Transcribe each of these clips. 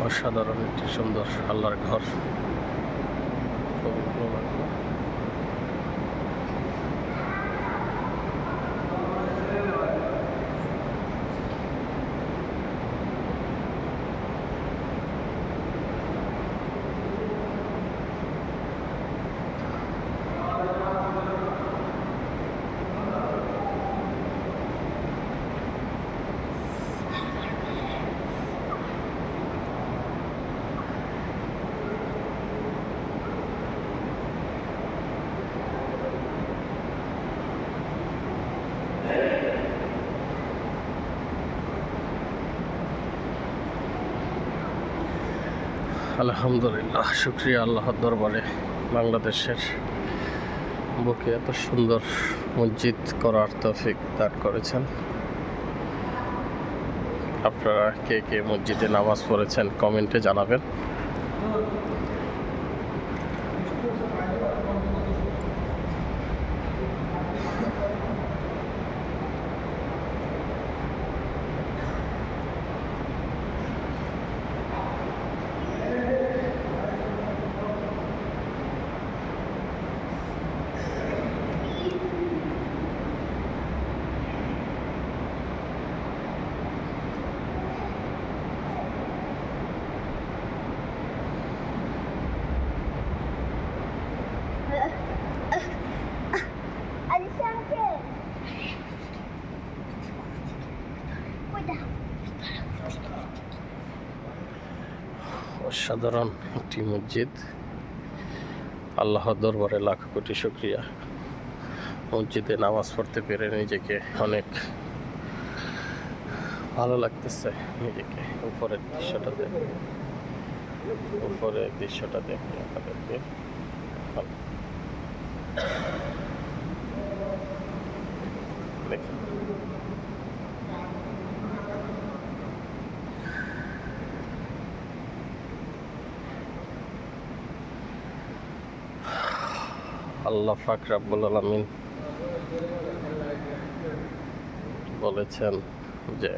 অসাধারণ একটি সুন্দর আল্লাহর ঘর। খুবই ভালো লাগলো। আলহামদুলিল্লাহ, শুকরিয়া আল্লাহর দরবারে বাংলাদেশের বুকে এত সুন্দর মসজিদ করার তৌফিক দান করেছেন। আপনারা কে কে মসজিদে নামাজ পড়েছেন কমেন্টে জানাবেন। অসাধারণ একটি মসজিদ। আল্লাহর দরবারে লাখ কোটি শুকরিয়া। মসজিদে নামাজ পড়তে পেরে নিজেকে অনেক ভালো লাগতেছে। নিজেকে উপরের দৃশ্যটা দেখে আপনাদেরকে দেখেন। আল্লাহ পাক রব্বুল আলামিন বলেছেন যে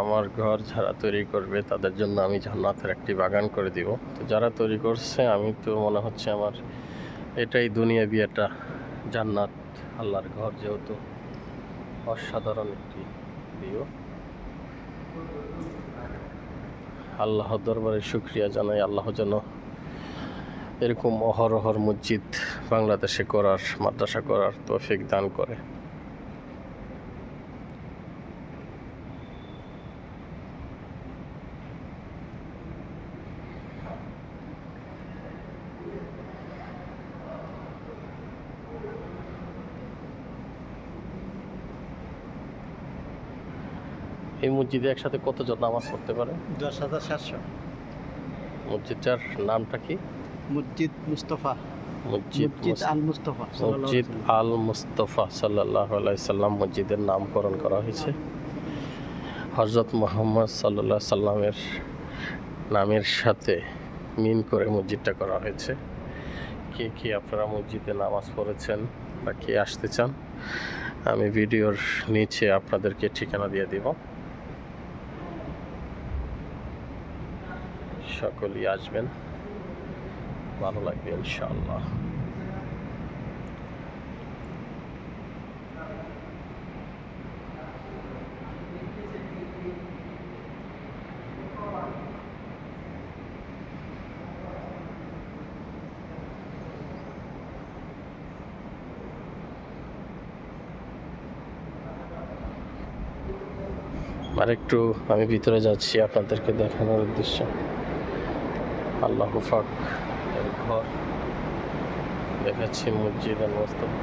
আমার ঘর যারা তৈরি করবে তাদের জন্য আমি জান্নাতের একটি বাগান করে দিব। তো যারা তৈরি করছে, আমি তো মনে হচ্ছে আমার এটাই দুনিয়া বিয়েটা জান্নাত, আল্লাহর ঘর যেহেতু অসাধারণ একটি ভিউ। আল্লাহর দরবারে শুকরিয়া জানাই, আল্লাহ যেন এরকম অহরহর মসজিদ বাংলাদেশে করার, মাদ্রাসা করার তৌফিক দান করে। এই মসজিদে একসাথে কতজন নামাজ পড়তে পারে? 10,700। মসজিদটার নামটা কি? মসজিদ মুস্তফা। মসজিদ আল মুস্তফা। মসজিদ আল মুস্তফা সাল্লাল্লাহু আলাইহি সাল্লাম মসজিদের নামকরণ করা হয়েছে। হযরত মুহাম্মদ সাল্লাল্লাহু আলাইহি সাল্লামের নামের সাথে মিন করে মসজিদটা করা হয়েছে। কে কে আপনারা মসজিদে নামাজ পড়েছেন বা কে আসতে চান, আমি ভিডিওর নিচে আপনাদেরকে ঠিকানা দিয়ে দিব। সকলেই আসবেন, ভালো লাগবে ইনশাআল্লাহ। আরেকটু আমি ভিতরে যাচ্ছি আপনাদেরকে দেখানোর উদ্দেশ্যে। আল্লাহ পাক এর ঘর দেখাচ্ছি, মসজিদ আল মুস্তফা।